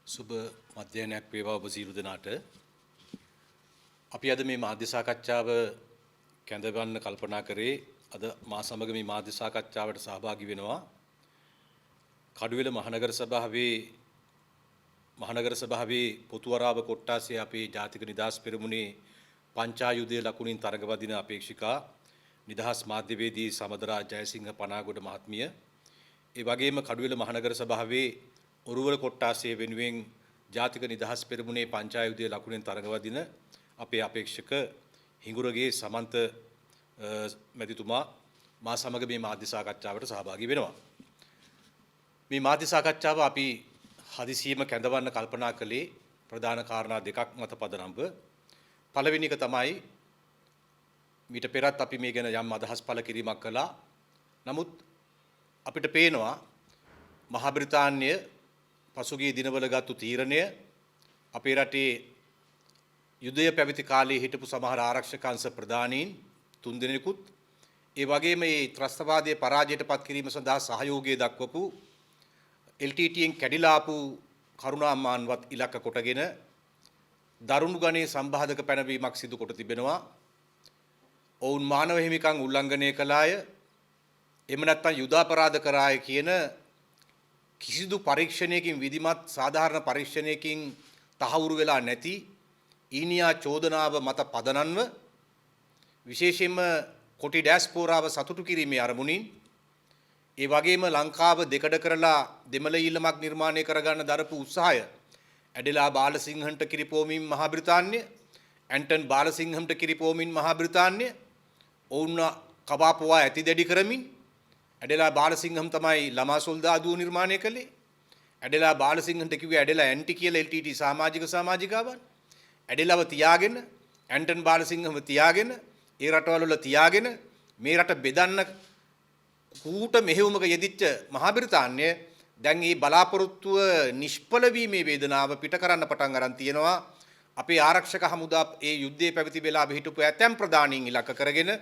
සුබ මධ්‍යනයක් වේවා ඔබ සියලු දෙනාට. අපි අද මේ මාධ්‍ය සාකච්ඡාව කැඳවන්න කල්පනා කරේ අද මා සමග මේ මාධ්‍ය සාකච්ඡාවට සහභාගී වෙනවා කඩුවෙල මහනගර සභාවේ පොතුවරාව කොට්ටාසේ අපේ ජාතික නිදහස් පෙරමුණේ පංචායුධයේ ලකුණින් තරඟවදින අපේක්ෂිකා නිදහස් මාධ්‍යවේදී සමදරා ජයසිංහ පනාගොඩ මහත්මිය, ඒ වගේම කඩුවෙල මහනගර සභාවේ ඔරුවල කොට්ටාසේ වෙනුවෙන් ජාතික නිදහස් පෙරමුණේ පංචායුධයේ ලකුණෙන් තරඟවදින අපේ අපේක්ෂක හිඟුරගේ සමන්ත මැතිතුමා මා සමග මේ මාධ්‍ය සාකච්ඡාවට සහභාගී වෙනවා. මේ මාධ්‍ය සාකච්ඡාව අපි හදිසියෙම කැඳවන්න කල්පනා කළේ ප්‍රධාන කාරණා දෙකක් මත පදනම්ව. පළවෙනි එක තමයි මීට පෙරත් අපි මේ ගැන යම් අදහස් පළ කිරීමක් කළා. නමුත් අපිට පේනවා මහ බ්‍රිතාන්‍ය පසුගිය දිනවල ගත්තු තීරණය අපේ රටේ යුදය පැවති කාලයේ හිටපු සමහර ආරක්ෂක අංශ ප්‍රධානීන් 3 දෙනෙකුත් ඒ වගේම මේ ත්‍රස්තවාදයේ පරාජයට පත් කිරීම සඳහා සහයෝගය දක්වපු LTTෙන් කැඩිලා ආපු කරුණාමාන්වත් ඉලක්ක කොටගෙන දරුණු ගණයේ සම්බාධක පැනවීමක් සිදු කොට තිබෙනවා. ඔවුන් මානව හිමිකම් උල්ලංඝනය කළාය, එහෙම නැත්නම් යුද අපරාධ කරාය කියන කිසිදු පරීක්ෂණයකින් විධිමත් සාධාරණ පරීක්ෂණයකින් තහවුරු වෙලා නැති ඊනියා චෝදනාව මත පදනන්ව විශේෂයෙන්ම කොටි ඩෑස්පෝරාව සතුටු කිරීමේ අරමුණින් ඒ වගේම ලංකාව දෙකඩ කරලා දෙමළ ඊළමක් නිර්මාණය කරගන්න දරපු උත්සාහය ඇඩෙලා බාලසිංහන්ට කිරිපෝමින් මහ බ්‍රිතාන්‍ය, ඇන්ටන් බාලසිංහන්ට කිරිපෝමින් මහ බ්‍රිතාන්‍ය ඔවුන් කවාපුවා ඇති දැඩි කරමින් ඇඩෙලා බාලසිංහම් තමයි ළමා සොල්දාදුව නිර්මාණය කළේ. ඇඩෙලා බාලසිංහන්ට කිව්වේ ඇඩෙලා ඇන්ටි කියලා LTT සමාජිකාවන්. ඇඩෙලාව තියාගෙන ඇන්ටන් බාලසිංහම තියාගෙන ඒ රටවල වල තියාගෙන මේ රට බෙදන්න කූට මෙහෙයුමක යෙදිච්ච මහ බ්‍රිතාන්‍ය දැන් මේ බලාපොරොත්තුව නිෂ්ඵල වීමේ වේදනාව පිට කරන්න පටන් අරන් තියෙනවා. අපේ ආරක්ෂක හමුදා ඒ යුද්ධයේ පැවති වෙලාවෙ හිටපු ඇතැම් ප්‍රධානීන් ඉලක්ක කරගෙන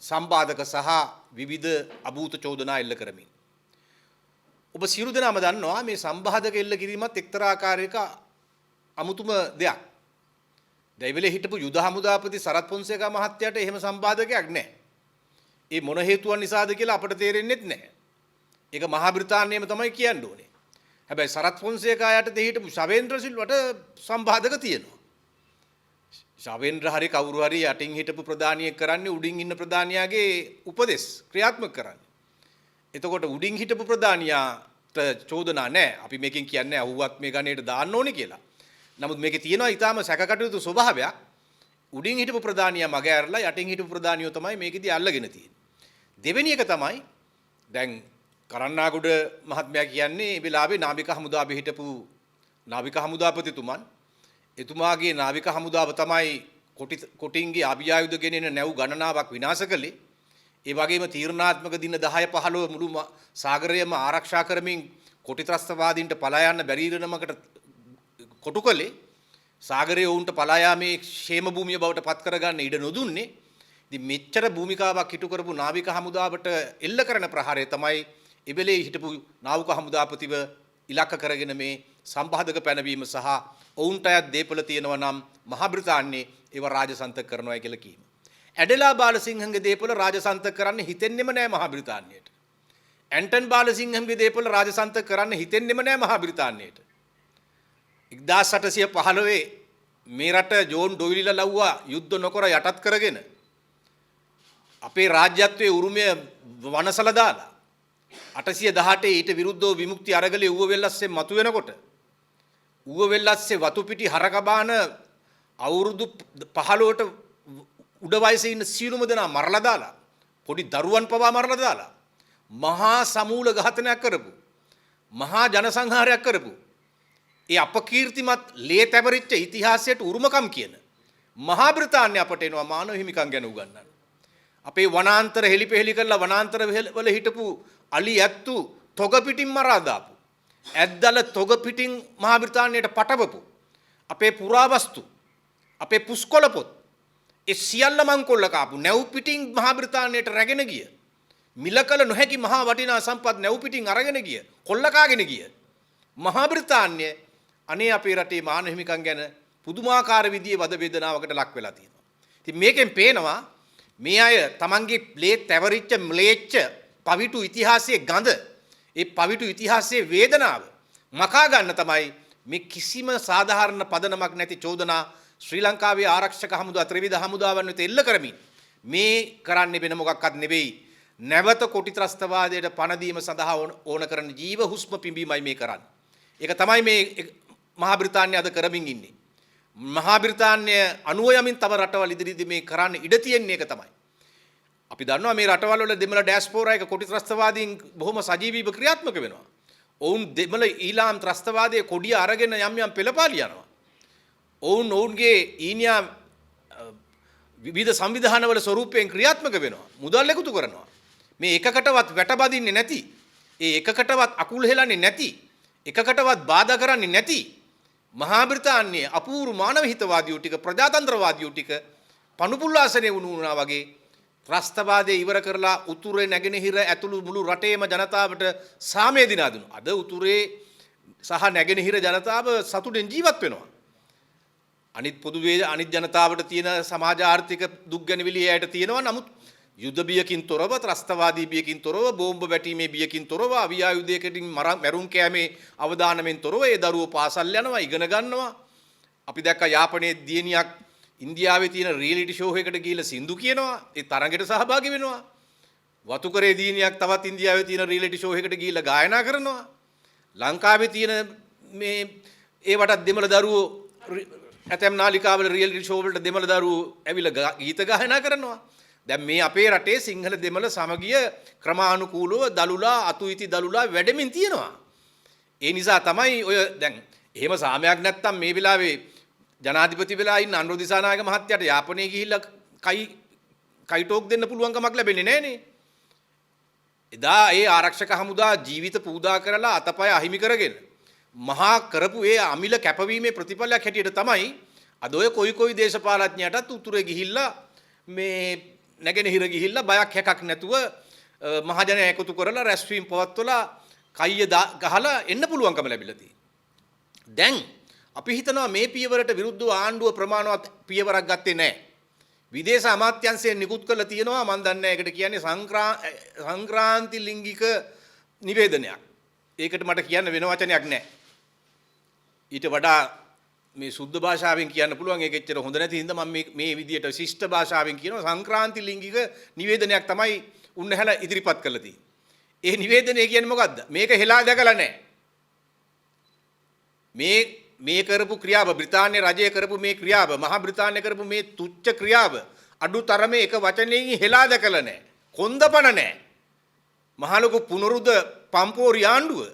සම්බාධක සහ විවිධ අභූත චෝදනා එල්ල කරමින්. ඔබ සියලු දෙනාම දන්නවා මේ සම්බාධක එල්ල කිරීමත් එක්තරා ආකාරයක අමුතුම දෙයක්. දැන් හිටපු යුද හමුදාපති සරත් පොන්සේකා මහත්තයාට එහෙම සම්බාධකයක් නැහැ. ඒ මොන හේතුවක් නිසාද කියලා අපට තේරෙන්නේ නැහැ. ඒක මහා බ්‍රිතාන්‍යයම තමයි කියන්න ඕනේ. හැබැයි සරත් පොන්සේකා යටතේ හිටපු ශවේන්ද්‍ර සිල්වට සම්බාධක තියෙනවා. ශවේන්ද්‍ර හරි කවුරු හරි යටින් හිටපු ප්‍රධානියෙක් කරන්නේ උඩින් ඉන්න ප්‍රධානියාගේ උපදෙස් ක්‍රියාත්මක කරන්නේ. එතකොට උඩින් හිටපු ප්‍රධානියාට චෝදනා නැහැ. අපි මේකෙන් කියන්නේ අහුවත් මේ ගණේට දාන්න ඕනේ කියලා. නමුත් මේකේ තියෙනවා ඊටාම සැකකටයුතු ස්වභාවයක්. උඩින් හිටපු ප්‍රධානියා මග ඇරලා යටින් හිටපු ප්‍රධානියෝ තමයි මේකෙදී අල්ලගෙන තියෙන්නේ. දෙවෙනි එක තමයි දැන් කරන්නාගොඩ මහත්මයා කියන්නේ මේ වෙලාවේ නාවික හමුදාවේ හිටපු නාවික හමුදාපතිතුමන් එතුමාගේ නාවික හමුදාව තමයි කොටින්ගේ අභියායුධ ගෙනෙන නැව් ගණනාවක් විනාශ කළේ. ඒ වගේම තීරණාත්මක දින 10 15 මුළු සාගරයම ආරක්ෂා කරමින් කොටි ත්‍රස්තවාදීන්ට පලා යන්න බැරි වෙනමකට කොටු කළේ. සාගරයේ වුන්ට පලා යාමේ ക്ഷേම භූමිය බවට පත් කරගන්න ඉඩ නොදුන්නේ. ඉතින් මෙච්චර භූමිකාවක් හිටු කරපු නාවික හමුදාවට එල්ල කරන ප්‍රහාරය තමයි එබෙලේ හිටපු නාවික හමුදාපතිව ඉලක්ක කරගෙන මේ සම්බාධක පැනවීම සහ ඔවුන්ට අයත් දේපල තියෙනවා නම් මහ බ්‍රිතාන්‍යයේ ඒව රාජසන්තක කරනවා කියලා කීම. ඇඩෙලා බාලසිංහන්ගේ දේපල රාජසන්තක කරන්න හිතෙන්නෙම නෑ මහ බ්‍රිතාන්‍යයට. ඇන්ටන් බාලසිංහන්ගේ දේපල රාජසන්තක කරන්න හිතෙන්නෙම නෑ මහ බ්‍රිතාන්‍යයට. 1815 මේ රට ජෝන් ඩොයිලිලා ලව්වා යුද්ධ නොකර යටත් කරගෙන අපේ රාජ්‍යත්වයේ උරුමය වනසලා දාලා 818 ඊට විරුද්ධව විමුක්ති අරගලේ ඌව වෙල්ලස්සේ මතු වෙනකොට ඌව වෙල්ලස්සේ වතු පිටි හරකබාන අවුරුදු 15ට උඩ වයසේ ඉන්න සියලුම දෙනා මරලා දාලා පොඩි දරුවන් පවා මරලා දාලා මහා සමූල ඝාතනයක් කරපු මහා ජනසංහාරයක් කරපු ඒ අපකීර්තිමත් ලේ තැවරිච්ච ඉතිහාසයට උරුමකම් කියන මහා බ්‍රිතාන්‍ය අපට එනවා මානව හිමිකම් ගැන උගන්වන්න. අපේ වනාන්තර හෙලිපෙහෙලි කරලා වනාන්තර වල හිටපු අලි ඇත්තු තොග පිටින් මරා දාපු ඇද්දල තොග පිටින් මහා බ්‍රිතාන්‍යයට පටවපු අපේ පුරාවස්තු අපේ පුස්කොළ පොත් ඒ සියල්ල මංකොල්ල කාපු නැව් පිටින් මහා බ්‍රිතාන්‍යයට රැගෙන ගිය මිලකල නොහැකි මහා වටිනා සම්පත් නැව් පිටින් අරගෙන ගිය කොල්ල කාගෙන ගිය මහා බ්‍රිතාන්‍ය අනේ අපේ රටේ මානව හිමිකම් ගැන පුදුමාකාර විදිහේ වද වේදනාවකට ලක් වෙලා තියෙනවා. ඉතින් මේකෙන් පේනවා මේ අය තමන්ගේ ප්ලේට් තැවරිච්ච ම්ලේච්ච පවිටු ඉතිහාසයේ ගඳ ඒ පවිටු ඉතිහාසයේ වේදනාව මකා ගන්න තමයි මේ කිසිම සාධාරණ පදනමක් නැති චෝදනා ශ්‍රී ලංකාවේ ආරක්ෂක හමුදා ත්‍රිවිධ හමුදාවන් වෙත එල්ල කරමින් මේ කරන්නේ වෙන මොකක්වත් නෙවෙයි. නැවත කොටි ත්‍රස්තවාදයට පණ දීම සඳහා ඕන කරන ජීව හුස්ම පිඹීමයි මේ කරන්නේ. ඒක තමයි මේ මහා බ්‍රිතාන්‍යය අද කරමින් ඉන්නේ. මහා බ්‍රිතාන්‍යය අනුව යමින් තම රටවල් ඉදිරියේදී මේ කරන්න ඉඩ තියෙන එක තමයි. අපි දන්නවා මේ රටවල් වල දෙමළ ඩයස්පෝරා එක කොටි ත්‍රස්තවාදීන් බොහොම සජීවීව ක්‍රියාත්මක වෙනවා. ඔවුන් දෙමළ ඊළාම් ත්‍රස්තවාදයේ කොඩිය අරගෙන යම් යම් පෙළපාලි යනවා. ඔවුන්ගේ ඊනියා විවිධ සංවිධානවල ස්වරූපයෙන් ක්‍රියාත්මක වෙනවා. මුදල් එකතු කරනවා. මේ එකකටවත් වැටබදින්නේ නැති, ඒ එකකටවත් අකුල් හෙලන්නේ නැති, එකකටවත් බාධා කරන්නේ නැති මහා බ්‍රිතාන්‍යයේ අපූර්ව මානව හිතවාදියෝ ටික ප්‍රජාතන්ත්‍රවාදියෝ ටික පණුපුල්ලාසනේ වුණා වගේ ත්‍රස්තවාදයේ ඉවර කරලා උතුරේ නැගෙනහිර ඇතුළු මුළු රටේම ජනතාවට සාමය දිනා දුන්නා. අද උතුරේ සහ නැගෙනහිර ජනතාව සතුටින් ජීවත් වෙනවා. අනිත් පොදුවේ අනිත් ජනතාවට තියෙන සමාජ ආර්ථික දුක් ගැනවිලි ඇයට තියෙනවා. නමුත් යුද බියකින් තොරව, ත්‍රස්තවාදී බියකින් තොරව, බෝම්බ වැටීමේ බියකින් තොරව, අවියායුධයකින් මැරුම් කෑමේ අවදානමෙන් තොරව ඒ දරුවෝ පාසල් යනවා, ඉගෙන ගන්නවා. අපි දැක්ක යාපනයේ දියණියක් ඉන්දියාවේ තියෙන රියැලිටි ෂෝ එකකට ගිහිල්ලා සින්දු කියනවා. ඒ තරඟයට සහභාගී වෙනවා. වතුකරේ දියණියක් තවත් ඉන්දියාවේ තියෙන රියැලිටි ෂෝ එකකට ගිහිල්ලා ගායනා කරනවා. ලංකාවේ තියෙන මේ ඒවට දෙමළ දරුවෝ ඇතැම් නාලිකාවල රියැලිටි ෂෝ වලට දෙමළ දරුවෝ ඇවිල්ලා ගීත ගායනා කරනවා. දැන් මේ අපේ රටේ සිංහල දෙමළ සමගිය ක්‍රමානුකූලව දලුලා අතුයිති දලුලා වැඩමින් තියෙනවා. ඒ නිසා තමයි ඔය දැන් එහෙම සාමයක් නැත්තම් මේ වෙලාවේ ජනාධිපති වෙලා ඉන්න අනුර දිසානායක මහත්තයාට යාපනයේ ගිහිල්ලා කයිටෝක් දෙන්න පුළුවන් කමක් ලැබෙන්නේ නැහනේ. එදා ඒ ආරක්ෂක හමුදා ජීවිත පූදා කරලා අතපය අහිමි කරගෙන මහා කරපු ඒ අමිල කැපවීමේ ප්‍රතිඵලයක් හැටියට තමයි අද ඔය කොයි දේශපාලඥයටත් උතුරේ ගිහිල්ලා මේ නැගෙනහිර ගිහිල්ලා බයක් හැකක් නැතුව මහජනය එකතු කරලා රැස්වීම් පවත්වලා කයිය ගහලා එන්න පුළුවන්කම ලැබිලා තියෙනවා. දැන් අපි හිතනවා මේ පියවරට විරුද්ධව ආණ්ඩුව ප්‍රමාණවත් පියවරක් ගත්තේ නැහැ. විදේශ අමාත්‍යාංශයෙන් නිකුත් කරලා තියෙනවා මම දන්නේ ඒකට කියන්නේ සංක්‍රාන්ති ලිංගික නිවේදනයක්. ඒකට මට කියන්න වෙන වචනයක් නැහැ. ඊට වඩා මේ සුද්ධ භාෂාවෙන් කියන්න පුළුවන් ඒක එච්චර හොඳ නැති හින්දා මම මේ විදියට ශිෂ්ට භාෂාවෙන් කියනවා සංක්‍රාන්ති ලිංගික නිවේදනයක් තමයි උන්නහැලා ඉදිරිපත් කළා තියෙන්නේ. ඒ නිවේදනය කියන්නේ මොකද්ද? මේක හෙලා දැකලා නැහැ. මේ කරපු ක්‍රියාව බ්‍රිතාන්‍ය රජය කරපු මේ ක්‍රියාව මහා බ්‍රිතාන්‍ය කරපු මේ තුච්ච ක්‍රියාව අඩුතරමේ එක වචනයෙන් හෙලා දැකලා නැහැ. කොන්දපණ නැහැ. මහා ලොකු පුනරුද පම්පෝරි ආණ්ඩුව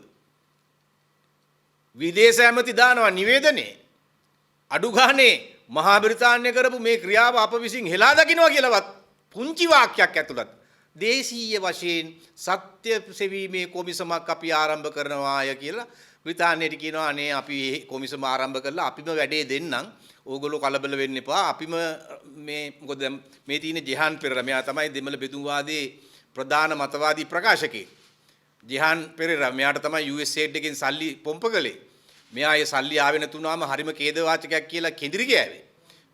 විදේශ ඇමති දානවා නිවේදනේ. අඩු ගානේ මහා බ්‍රිතාන්‍ය කරපු මේ ක්‍රියාව අප විසින් හෙලා දකින්නවා කියලාවත් පුංචි වාක්‍යයක් ඇතුළත් දේශීය වශයෙන් සත්‍ය සෙවීමේ කොමිසමක් අපි ආරම්භ කරනවාය කියලා බ්‍රිතාන්‍යයට කියනවා අනේ අපි කොමිසම ආරම්භ කරලා අපිම වැඩේ දෙන්නම් ඕගොල්ලෝ කලබල වෙන්න එපා අපිම මේ මොකද මේ තියෙන ජෙහාන් පෙරේරා මෙයා තමයි දෙමළ බෙදුම්වාදයේ ප්‍රධාන මතවාදී ප්‍රකාශකේ ජෙහාන් පෙරේරා මෙයාට තමයි USAID එකෙන් සල්ලි පොම්ප කළේ මෙයා ඒ සල්ලි ආවේ නැතුණාම හරිම ඛේදවාචකයක් කියලා කෙඳිරි ගෑවේ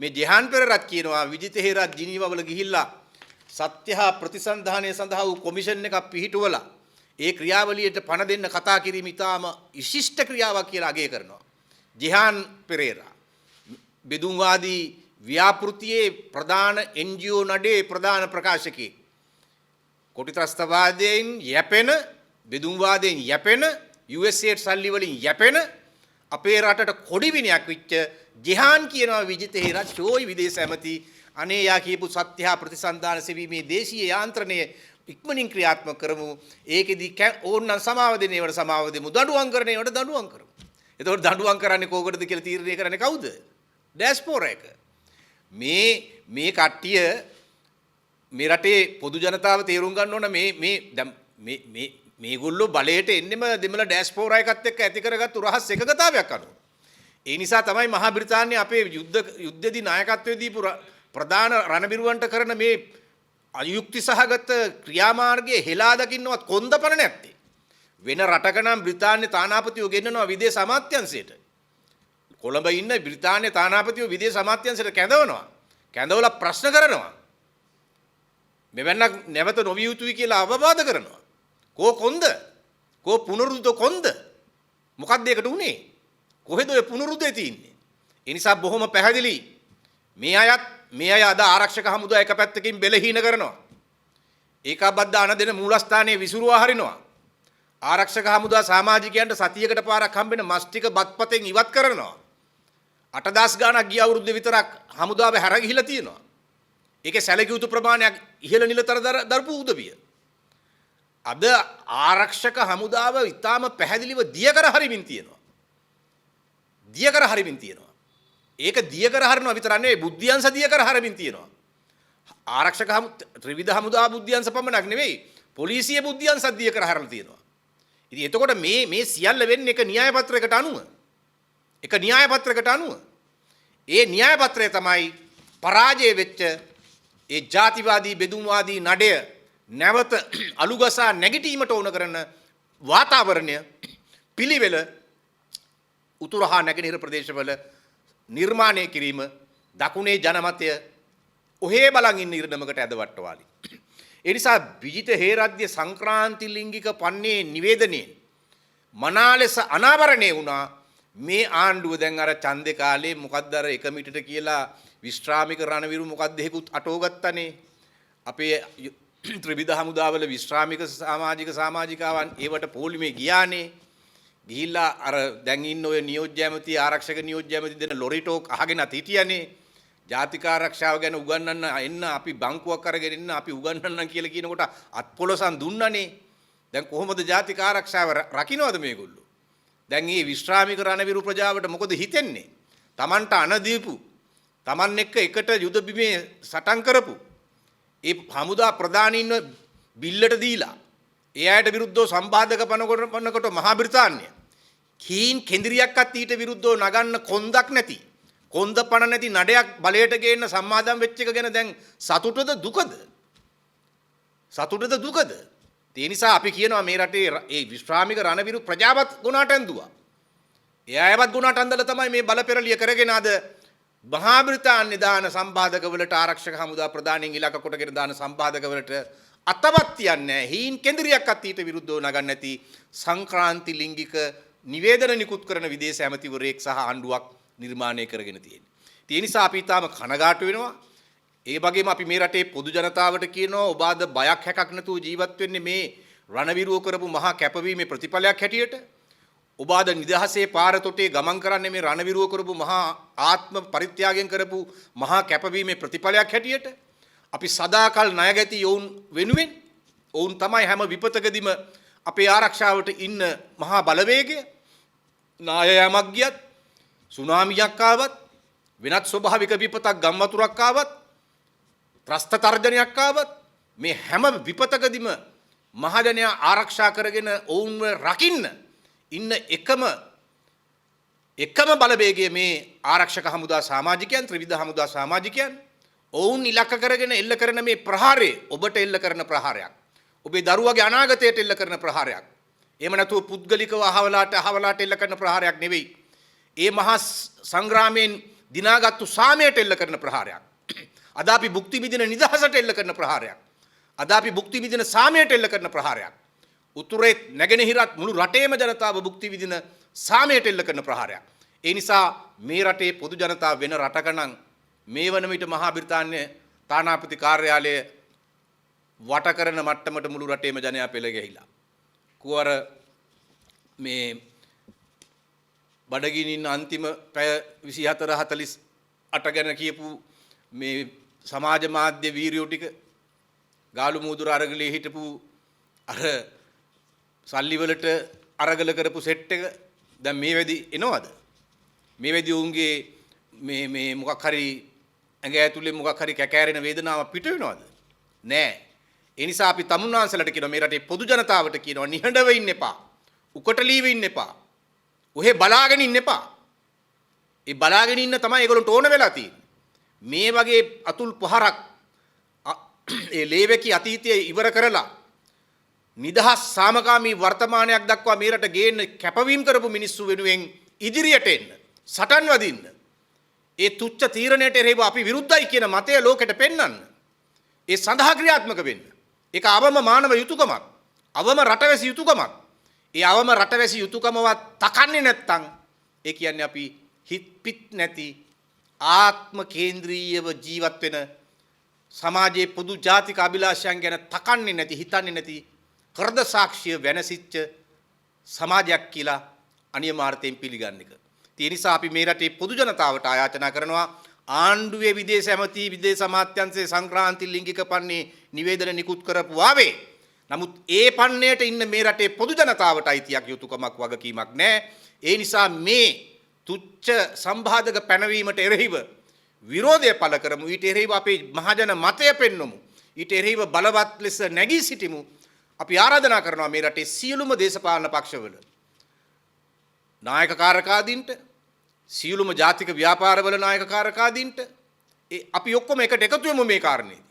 මේ ජෙහාන් පෙරේරාත් කියනවා විජිත හේරත් ජිනීවා වල ගිහිල්ලා සත්‍ය හා ප්‍රතිසන්ධානය සඳහා වූ කොමිෂන් එකක් පිහිටුවලා ඒ ක්‍රියාවලියට පණ දෙන්න කතා කිරීම ඉතාම විශිෂ්ට ක්‍රියාවක් කියලා අගය කරනවා. ජෙහාන් පෙරේරා බෙදුම්වාදී ව්‍යාපෘතියේ ප්‍රධාන NGO නඩේ ප්‍රධාන ප්‍රකාශකයෙක්. කොටි ත්‍රස්තවාදයෙන් යැපෙන බෙදුම්වාදයෙන් යැපෙන USAID සල්ලි වලින් යැපෙන අපේ රටට කොඩිවිනයක් වෙච්ච ජෙහාන් කියනවා විජිත හේරත් ෂෝයි විදේශ ඇමති අනේ යා කියපු සත්‍ය හා ප්‍රතිසන්ධාන සෙවීමේ දේශීය යාන්ත්‍රණය ඉක්මනින් ක්‍රියාත්මක කරමු. ඒකෙදි ඕනනම් සමාව දෙන ඒවට සමාව දෙමු. දඬුවම් කරන ඒවට දඬුවම් කරමු. එතකොට දඬුවම් කරන්නේ කෝකටද කියලා තීරණය කරන්නේ කවුද? ඩයස්පෝරා එක. මේ කට්ටිය මේ රටේ පොදු ජනතාව තේරුම් ගන්න ඕන මේගොල්ලෝ බලයට එන්නෙම දෙමළ ඩයස්පෝරා එකත් එක්ක ඇති කරගත්තු රහස් එකගතාවයක් අනුව. ඒ නිසා තමයි මහා බ්‍රිතාන්‍ය අපේ යුද්ධදී නායකත්වයේ දීපු ප්‍රධාන රණබිරුවන්ට කරන මේ අයුක්ති සහගත ක්‍රියාමාර්ගයේ හෙලා දකින්නවත් කොන්දපණ නැත්තේ. වෙන රටක නම් බ්‍රිතාන්‍ය තානාපතිව ගෙන්නනවා විදේශ අමාත්‍යාංශයට. කොළඹ ඉන්න බ්‍රිතාන්‍ය තානාපතිව විදේශ අමාත්‍යාංශයට කැඳවනවා. කැඳවලා ප්‍රශ්න කරනවා. මෙවැන්නක් නැවත නොවිය යුතුයි කියලා අවවාද කරනවා. කෝ කොන්ද? කෝ පුනරුද්ද කොන්ද? මොකක්ද ඒකට උනේ? කොහෙද ඔය පුනරුද්දේ තියෙන්නේ? ඒ නිසා බොහොම පැහැදිලි මේ අය අද ආරක්ෂක හමුදා එක පැත්තකින් බෙලහීන කරනවා. ඒකාබද්ධ අන දෙන මූලස්ථානයේ විසුරුවා හරිනවා. ආරක්ෂක හමුදා සමාජිකයන්ට සතියකට පාරක් හම්බෙන මස් ටික බත්පතෙන් ඉවත් කරනවා. 8000 ගාණක් ගිය අවුරුද්දේ විතරක් හමුදාව හැර ගිහිලා තියෙනවා. ඒකේ සැලකිය යුතු ප්‍රමාණයක් ඉහළ නිලතර දරපු උදවිය. අද ආරක්ෂක හමුදාව ඉතාම පැහැදිලිව දියකර හරිමින් තියෙනවා. දියකර හරිමින් තියෙනවා. ඒක දියකර හරිනවා විතර නෙවෙයි බුද්ධියංශ දියකර හරිමින් තියෙනවා. ආරක්ෂක ත්‍රිවිධ හමුදා බුද්ධියංශ පමණක් නෙවෙයි පොලිසිය බුද්ධියංශ දියකර හරලා තියෙනවා. ඉතින් එතකොට මේ සියල්ල වෙන්නේ එක න්‍යාය පත්‍රයකට අනුව. එක න්‍යාය පත්‍රයකට අනුව. ඒ න්‍යාය පත්‍රය තමයි පරාජය වෙච්ච ඒ ජාතිවාදී බෙදුම්වාදී නඩය නැවත අලුගසා නැගිටීමට ඕන කරන වාතාවරණය පිළිවෙල උතුරු හා නැගෙනහිර ප්‍රදේශවල නිර්මාණය කිරීම දකුණේ ජනමතය ඔහේ බලන් ඉන්න ඉරණමකට ඇදවට්ටවාලි. ඒ නිසා විජිත හේරාද්‍ය සංක්‍රාන්ති ලිංගික පන්නේ නිවේදනයෙන් මනා ලෙස අනාවරණය වුණා. මේ ආණ්ඩුව දැන් අර ඡන්දේ කාලේ මොකද්ද අර එක මිටට කියලා විශ්‍රාමික රණවිරු මොකද්ද හේකුත් අටෝගත්තනේ. අපේ ත්‍රිවිධ හමුදාවල විශ්‍රාමික සමාජිකාවන් ඒවට පොලිමේ ගියානේ. ගිහිල්ලා අර දැන් ඉන්න ඔය නියෝජ්‍ය ඇමති ආරක්ෂක නියෝජ්‍ය ඇමති දෙන ලොරි ටෝක් අහගෙනත් හිටියනේ. ජාතික ආරක්ෂාව ගැන උගන්වන්න එන්න අපි බංකුවක් අරගෙන ඉන්න අපි උගන්වන්න කියලා කියනකොට අත්පොලසන් දුන්නනේ. දැන් කොහොමද ජාතික ආරක්ෂාව රකින්නවද මේගොල්ලෝ? දැන් මේ විශ්‍රාමික රණවිරු ප්‍රජාවට මොකද හිතෙන්නේ? Tamanට අන දීපු Taman එක්ක එකට යුද බිමේ සටන් කරපු ඒ හමුදා ප්‍රධානීන්ව බිල්ලට දීලා ඒ අයට විරුද්ධව සම්බාධක පනකොට මහා බ්‍රිතාන්‍ය කීන් කෙන්දිරියක්වත් ඊට විරුද්ධව නගන්න කොන්දක් නැති කොන්ද පණ නැති නඩයක් බලයට ගේන්න සම්මාදම් වෙච්ච එක ගැන දැන් සතුටද දුකද? සතුටද දුකද? ඒ නිසා අපි කියනවා මේ රටේ ඒ විශ්‍රාමික රණවිරු ප්‍රජාවත් ගුණාට ඇඳුවා. ඒ අයවත් ගුණාට ඇඳලා තමයි මේ බල පෙරලිය කරගෙන අද මහා බ්‍රිතාන්‍ය දාන සම්බාධකවලට ආරක්ෂක හමුදා ප්‍රධානීන් ඉලක්ක කොටගෙන දාන සම්බාධකවලට අතවත් යන්නේ හීන් කෙන්දිරියක්වත් ඊට විරුද්ධව නගන්න නැති සංක්‍රාන්ති ලිංගික නිවේදන නිකුත් කරන විදේශ ඇමතිවරයෙක් සහ ආණ්ඩුවක් නිර්මාණය කරගෙන තියෙන්නේ. ඒ නිසා අපි තාම කනගාටු වෙනවා. ඒ වගේම අපි මේ රටේ පොදු ජනතාවට කියනවා ඔබ අද බයක් හැකක් නැතුව ජීවත් වෙන්නේ මේ රණවිරුව කරපු මහා කැපවීමේ ප්‍රතිඵලයක් හැටියට. ඔබ අද නිදහසේ පාර තොටේ ගමන් කරන්නේ මේ රණවිරුව කරපු මහා ආත්ම පරිත්‍යාගයෙන් කරපු මහා කැපවීමේ ප්‍රතිඵලයක් හැටියට. අපි සදාකල් ණයගැති යොවුන් වෙනුවෙන් ඔවුන් තමයි හැම විපතකදීම අපේ ආරක්ෂාවට ඉන්න මහා බලවේගය. නායයමක් ගියත් සුනාමියක් ආවත් වෙනත් ස්වභාවික විපතක් ගම්වතුරක් ආවත් ත්‍රස්ත තර්ජනයක් ආවත් මේ හැම විපතකදීම මහජනයා ආරක්ෂා කරගෙන ඔවුන්ව රකින්න ඉන්න එකම බලවේගය මේ ආරක්ෂක හමුදා සමාජිකයන් ත්‍රිවිධ හමුදා සමාජිකයන්. ඔවුන් ඉලක්ක කරගෙන එල්ල කරන මේ ප්‍රහාරය ඔබට එල්ල කරන ප්‍රහාරයක්. ඔබේ දරුවගේ අනාගතයට එල්ල කරන ප්‍රහාරයක්. එහෙම නැතුව පුද්ගලිකව අහවලාට එල්ල කරන ප්‍රහාරයක් නෙවෙයි. ඒ මහා සංග්‍රාමයෙන් දිනාගත්තු සාමයට එල්ල කරන ප්‍රහාරයක්. අද අපි භුක්ති විඳින නිදහසට එල්ල කරන ප්‍රහාරයක්. අද අපි භුක්ති විඳින සාමයට එල්ල කරන ප්‍රහාරයක්. උතුරේ නැගෙනහිරත් මුළු රටේම ජනතාව භුක්ති විඳින සාමයට එල්ල කරන ප්‍රහාරයක්. ඒ නිසා මේ රටේ පොදු ජනතාව වෙන රටක නම් මේ වන විට මහා බ්‍රිතාන්‍ය තානාපති කාර්යාලය වට කරන මට්ටමට මුළු රටේම ජනයා පෙළ ගැහිලා. කුවර මේ බඩගිනින් අන්තිම පැය 24:48 ගැන කියපු මේ සමාජ මාධ්‍ය වීරියෝ ටික ගාලු මූදුර අරගලේ හිටපු අර සල්ලි වලට අරගල කරපු සෙට් එක දැන් මේ වෙදි එනවද? මේ වෙදි උන්ගේ මේ මොකක් හරි ඇඟ ඇතුලේ මොකක් හරි කැකෑරෙන වේදනාවක් පිට වෙනවද? නෑ. ඒ නිසා අපි තමුන්නාන්සලට කියනවා මේ රටේ පොදු ජනතාවට කියනවා නිහඬව ඉන්න එපා. උකටලීව ඉන්න එපා. ඔහෙ බලාගෙන ඉන්න එපා. ඒ බලාගෙන ඉන්න තමයි ඒගොල්ලන්ට ඕන වෙලා තියෙන්නේ. මේ වගේ අතුල් පහරක් ඒ ලේවැකි අතීතයේ ඉවර කරලා නිදහස් සාමකාමී වර්තමානයක් දක්වා මේ රට ගේන්න කැපවීම කරපු මිනිස්සු වෙනුවෙන් ඉදිරියට එන්න සටන් වදින්න ඒ තුච්ච තීරණයට එරෙහිව අපි විරුද්ධයි කියන මතය ලෝකෙට පෙන්වන්න ඒ සඳහා ක්‍රියාත්මක වෙන්න ඒක අවම මානව යුතුයකමක් අවම රටවැසි යුතුයකමක් ඒ අවම රටවැසි යුතුයකමවත් තකන්නේ නැත්තම් ඒ කියන්නේ අපි හිත් පිට නැති ආත්ම කේන්ද්‍රීයව ජීවත් වෙන සමාජයේ පොදු ජාතික අභිලාෂයන් ගැන තකන්නේ නැති හිතන්නේ නැති හෘද සාක්ෂිය වෙනසිච්ච සමාජයක් කියලා අනියමාර්ථයෙන් පිළිගන්න එක. ඒ නිසා අපි මේ රටේ පොදු ජනතාවට ආයාචනා කරනවා ආණ්ඩුවේ විදේශ ඇමති විදේශ අමාත්‍යාංශයේ සංක්‍රාන්ති ලිංගික පන්නේ නිවේදන නිකුත් කරපු ආවේ. නමුත් ඒ පන්නේට ඉන්න මේ රටේ පොදු ජනතාවට අයිතියක් යුතුයකමක් වගකීමක් නැහැ. ඒ නිසා මේ තුච්ච සම්බාධක පැනවීමට එරෙහිව විරෝධය පළ කරමු. ඊට එරෙහිව අපේ මහජන මතය පෙන්වමු. ඊට එරෙහිව බලවත් ලෙස නැගී සිටිමු. අපි ආරාධනා කරනවා මේ රටේ සියලුම දේශපාලන පක්ෂවල නායකකාරකාදීන්ට සියලුම ජාතික ව්‍යාපාරවල නායකකාරකාදීන්ට අපි ඔක්කොම එකට එකතු වෙමු මේ කාරණේදී.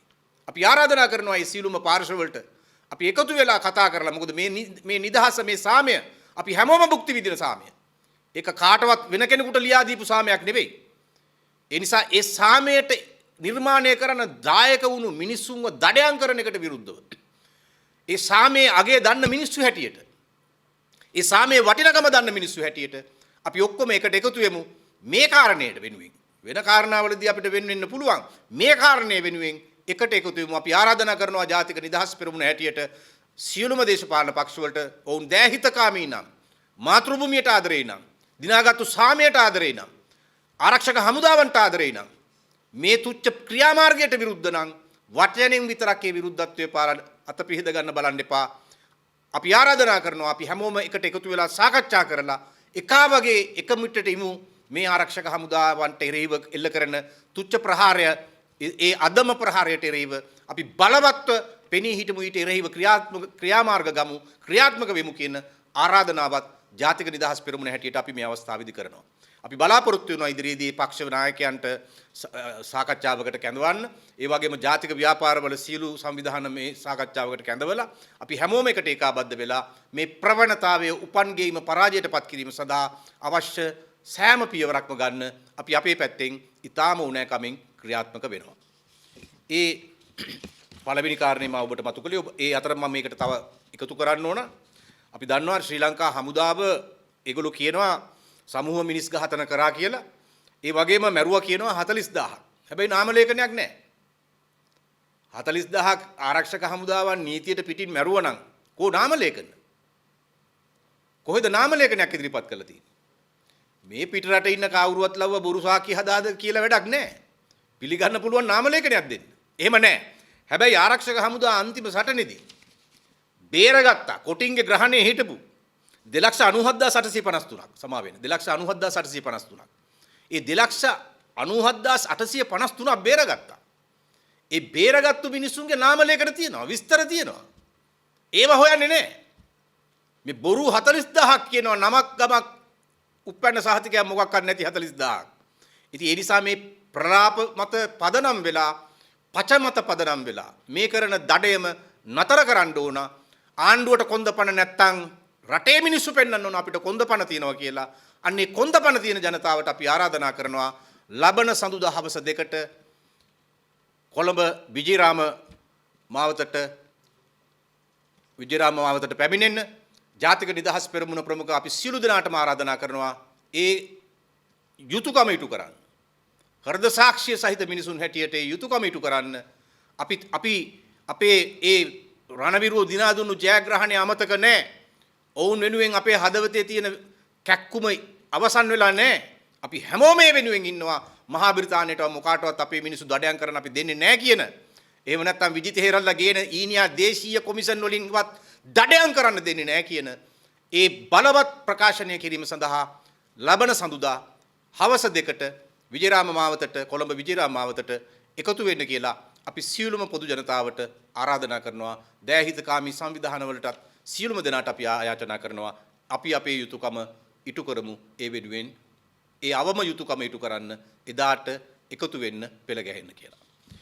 අපි ආරාධනා කරනවා මේ සියලුම පාර්ශවවලට අපි එකතු වෙලා කතා කරලා මොකද මේ නිදහස මේ සාමය අපි හැමෝම භුක්ති විඳින සාමය. ඒක කාටවත් වෙන කෙනෙකුට ලියා දීපු සාමයක් නෙවෙයි. ඒ නිසා ඒ සාමයට නිර්මාණය කරන දායක වුණු මිනිස්සුන්ව දඩයන් කරන එකට විරුද්ධව ඒ සාමයේ අගය දන්න මිනිස්සු හැටියට ඒ සාමයේ වටිනකම දන්න මිනිස්සු හැටියට අපි ඔක්කොම එකට එකතු වෙමු මේ කාරණයට වෙනුවෙන් වෙන කාරණාවලදී අපිට වෙන්න පුළුවන් මේ කාරණේ වෙනුවෙන් එකට එකතු වෙමු අපි ආරාධනා කරනවා ජාතික නිදහස් පෙරමුණ හැටියට සියලුම දේශපාලන පක්ෂ වලට ඔවුන් දෑහිතකාමී නම් මාතෘභූමියට ආදරේ නම් දිනාගත්තු සාමයට ආදරේ නම් ආරක්ෂක හමුදාවන්ට ආදරේ නම් මේ තුච්ච ක්‍රියාමාර්ගයට විරුද්ධ නම් වචනෙන් විතරක් ඒ විරුද්ධත්වයේ පාර අතපිහිද ගන්න බලන්න එපා. අපි ආරාධනා කරනවා අපි හැමෝම එකට එකතු වෙලා සාකච්ඡා කරලා එකා වගේ එක මිටට ඉමු මේ ආරක්ෂක හමුදාවන්ට එරෙහිව එල්ල කරන තුච්ච ප්‍රහාරය ඒ අදම ප්‍රහාරයට එරෙහිව අපි බලවත්ව පෙනී හිටමු ඊට එරෙහිව ක්‍රියාමාර්ග ගමු ක්‍රියාත්මක වෙමු කියන ආරාධනාවත් ජාතික නිදහස් පෙරමුණ හැටියට අපි මේ අවස්ථාවේදී කරනවා. අපි බලාපොරොත්තු වෙනවා ඉදිරියේදී පක්ෂ නායකයන්ට සාකච්ඡාවකට කැඳවන්න. ඒ වගේම ජාතික ව්‍යාපාරවල සියලු සංවිධාන මේ සාකච්ඡාවකට කැඳවලා අපි හැමෝම එකට ඒකාබද්ධ වෙලා මේ ප්‍රවණතාවයේ උපන්ගෙයිම පරාජයටපත් කිරීම සඳහා අවශ්‍ය සෑම පියවරක්ම ගන්න අපි අපේ පැත්තෙන් ඊටාම උණෑකමින් ක්‍රියාත්මක වෙනවා. ඒ පළවෙනි කාරණේ මම ඔබට මතු කළේ ඒ අතර මම මේකට තව එකතු කරන්න ඕන. අපි දන්නවා ශ්‍රී ලංකා හමුදාව ඒගොල්ලෝ කියනවා සමූහ මිනිස් ඝාතන කරා කියලා. ඒ වගේම මැරුවා කියනවා 40000ක්. හැබැයි නාම ලේඛනයක් නැහැ. 40000ක් ආරක්ෂක හමුදාවන් නීතියට පිටින් මැරුවා නම් කෝ නාම ලේඛන? කොහෙද නාම ලේඛනයක් ඉදිරිපත් කරලා තියෙන්නේ? මේ පිට රටේ ඉන්න කවුරුවත් ලව්ව බොරු සාක්ෂි හදාද කියලා වැඩක් නැහැ. පිළිගන්න පුළුවන් නාම ලේඛනයක් දෙන්න. එහෙම නැහැ. හැබැයි ආරක්ෂක හමුදා අන්තිම සටනේදී බේරගත්තා. කොටින්ගේ ග්‍රහණයේ හිටපු 297853ක් සමා වෙන 297853ක්. ඒ 297853ක් බේරගත්තා. ඒ බේරගත්තු මිනිස්සුන්ගේ නාම ලේඛන තියෙනවා, විස්තර තියෙනවා. ඒව හොයන්නේ නැහැ. මේ බොරු 40000ක් කියනවා නමක් ගමක් උප්පන්න සහතිකයක් මොකක්වත් නැති 40000ක්. ඉතින් ඒ නිසා මේ ප්‍රලාප මත පදනම් වෙලා, පච මත පදනම් වෙලා මේ කරන දඩයම නතර කරන්න ඕන. ආණ්ඩුවට කොන්දපණ නැත්තම් රටේ මිනිස්සු පෙන්වන්න ඕන අපිට කොන්දපණ තියනවා කියලා. අන්නේ කොන්දපණ තියෙන ජනතාවට අපි ආරාධනා කරනවා ලබන සඳුදා හවස 2ට කොළඹ විජේරාම මාවතට පැමිණෙන්න ජාතික නිදහස් පෙරමුණ ප්‍රමුඛ අපි සියලු දෙනාටම ආරාධනා කරනවා ඒ යුතුයකම ඉටු කරන්න. හෘද සාක්ෂිය සහිත මිනිසුන් හැටියට ඒ යුතුයකම ඉටු කරන්න අපි අපේ ඒ රණවිරුව දිනා දුන්නු ජයග්‍රහණය අමතක නැහැ. ඔවුන් වෙනුවෙන් අපේ හදවතේ තියෙන කැක්කුම අවසන් වෙලා නැහැ. අපි හැමෝම මේ වෙනුවෙන් ඉන්නවා. මහා බ්‍රිතාන්‍යයට මොකාටවත් අපේ මිනිස්සු දඩයන් කරන්න අපි දෙන්නේ නැහැ කියන. එහෙම නැත්නම් විජිත හේරල්ලා ගේන ඊනියා දේශීය කොමිෂන් වලින්වත් දඩයන් කරන්න දෙන්නේ නැහැ කියන ඒ බලවත් ප්‍රකාශනය කිරීම සඳහා ලබන සඳුදා හවස 2ට විජේරාම මාවතට කොළඹ විජේරාම මාවතට එකතු වෙන්න කියලා අපි සියලුම පොදු ජනතාවට ආරාධනා කරනවා. දෑහිතකාමී සංවිධානවලටත් සියලුම දෙනාට අපි ආයාචනා කරනවා අපි අපේ යුතුයකම ඉටු කරමු. ඒ වෙනුවෙන් ඒ අවම යුතුයකම ඉටු කරන්න එදාට එකතු වෙන්න පෙළ ගැහෙන්න කියලා.